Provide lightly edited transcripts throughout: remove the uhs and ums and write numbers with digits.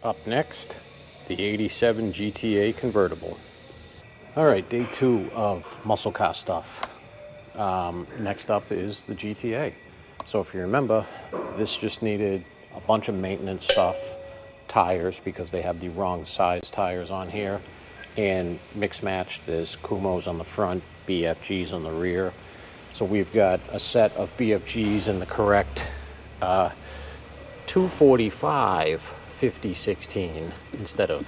Up next, the 87 GTA Convertible. All right, day 2 of muscle car stuff. Next up is the GTA. So if you remember, this just needed a bunch of maintenance stuff, tires, because they have the wrong size tires on here, and mix match. There's Kumos on the front, BFGs on the rear. So we've got a set of BFGs in the correct 245 50/16 instead of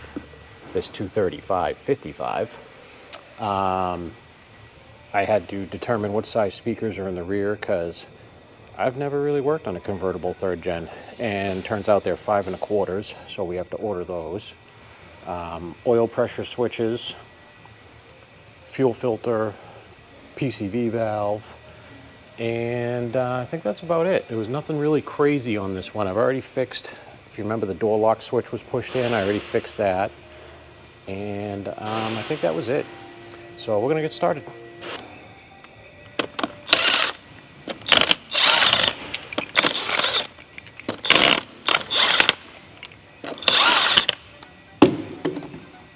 this 235 55. I had to determine what size speakers are in the rear because I've never really worked on a convertible 3rd gen, and turns out they're 5 1/4, so we have to order those. Oil pressure switches, fuel filter, PCV valve, and I think that's about it. There was nothing really crazy on this one. I've already fixed, if you remember, the door lock switch was pushed in. I already fixed that, and I think that was it. So we're gonna get started.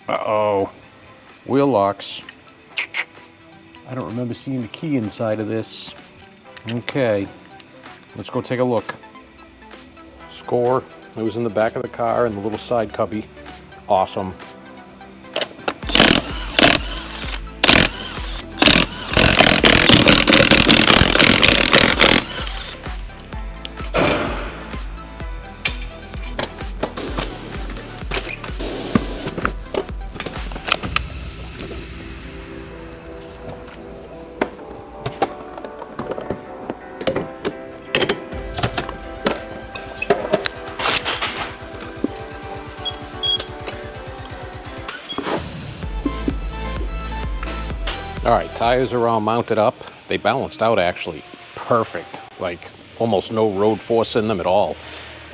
Uh-oh, wheel locks. I don't remember seeing the key inside of this. Okay, let's go take a look. Score, it was in the back of the car in the little side cubby. Awesome. All right, tires are all mounted up. They balanced out actually perfect, like almost no road force in them at all.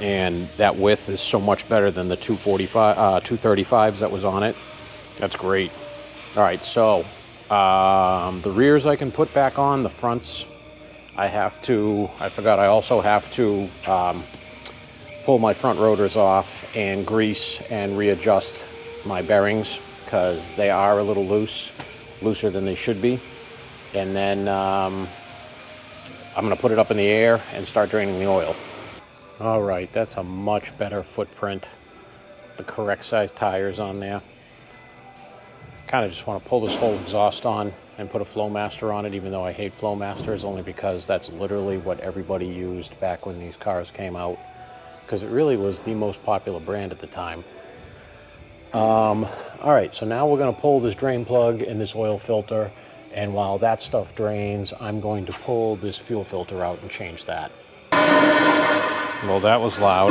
And that width is so much better than the 235s that was on it. That's great. All right, so the rears I can put back on. The fronts, I forgot I also have to pull my front rotors off and grease and readjust my bearings because they are a little looser than they should be. And then I'm gonna put it up in the air and start draining the oil. All right, that's a much better footprint. The correct size tires on there. Kind of just want to pull this whole exhaust on and put a Flowmaster on it, even though I hate Flowmasters, only because that's literally what everybody used back when these cars came out, because it really was the most popular brand at the time. All right, so now we're going to pull this drain plug and this oil filter, and while that stuff drains, I'm going to pull this fuel filter out and change that. Well, that was loud.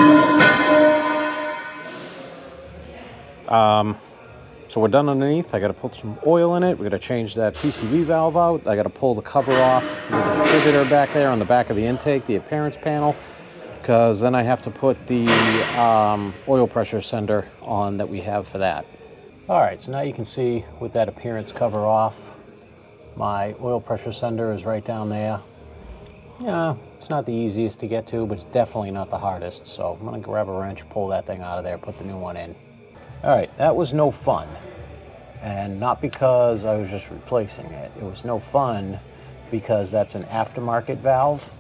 So we're done underneath. I got to put some oil in it. We got to change that PCV valve out. I got to pull the cover off for the distributor back there on the back of the intake, the appearance panel, because then I have to put the oil pressure sender on that we have for that. All right, so now you can see with that appearance cover off, my oil pressure sender is right down there. Yeah, it's not the easiest to get to, but it's definitely not the hardest. So I'm gonna grab a wrench, pull that thing out of there, put the new one in. All right, that was no fun. And not because I was just replacing it. It was no fun because that's an aftermarket valve.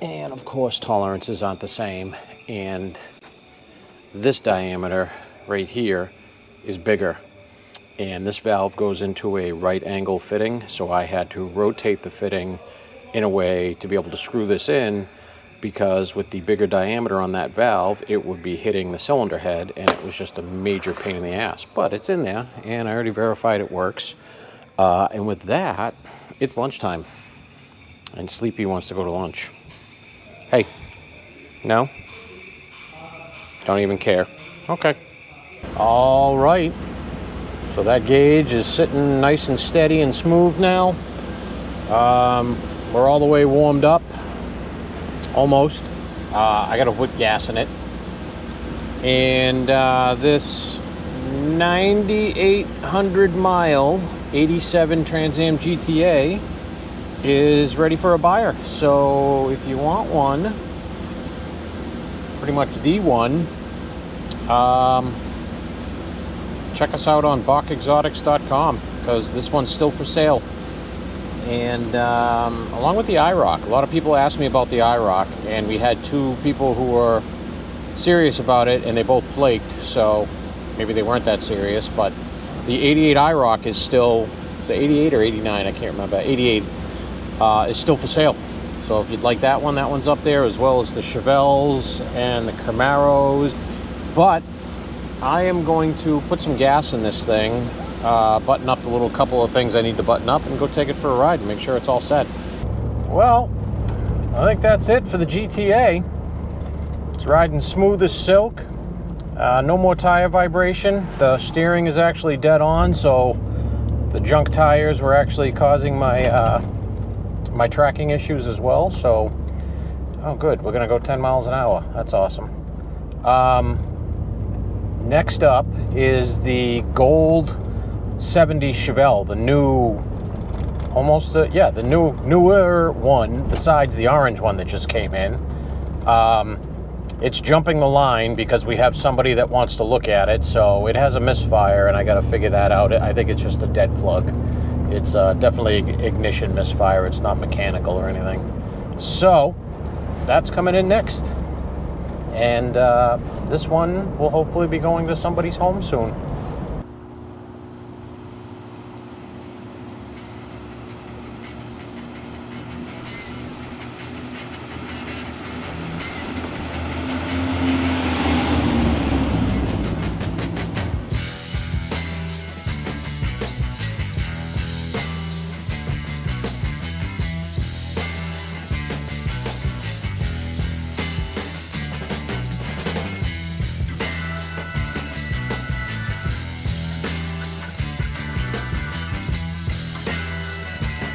And of course, tolerances aren't the same. And this diameter right here is bigger. And this valve goes into a right angle fitting. So I had to rotate the fitting in a way to be able to screw this in, because with the bigger diameter on that valve, it would be hitting the cylinder head, and it was just a major pain in the ass. But it's in there, and I already verified it works. And with that, it's lunchtime, and Sleepy wants to go to lunch. Hey, no? Don't even care. Okay. All right. So that gauge is sitting nice and steady and smooth now. We're all the way warmed up. Almost. I got to put gas in it. And this 9,800 mile 87 Trans Am GTA is ready for a buyer. So if you want one, pretty much the one, check us out on BachExotics.com, because this one's still for sale. And along with the IROC, a lot of people asked me about the IROC, and we had two people who were serious about it, and they both flaked, so maybe they weren't that serious. But the 88 IROC is still, the 88 or 89, I can't remember, 88 is still for sale. So if you'd like that one's up there, as well as the Chevelles and the Camaros. But I am going to put some gas in this thing, button up the little couple of things I need to button up, and go take it for a ride and make sure it's all set. Well, I think that's it for the GTA. It's riding smooth as silk. No more tire vibration. The steering is actually dead on, so the junk tires were actually causing my my tracking issues as well. So, oh good, we're gonna go 10 miles an hour. That's awesome. Next up is the gold 70 Chevelle, the new, the newer one, besides the orange one that just came in. It's jumping the line because we have somebody that wants to look at it, so it has a misfire, and I got to figure that out. I think it's just a dead plug. It's definitely ignition misfire. It's not mechanical or anything. So that's coming in next. And this one will hopefully be going to somebody's home soon.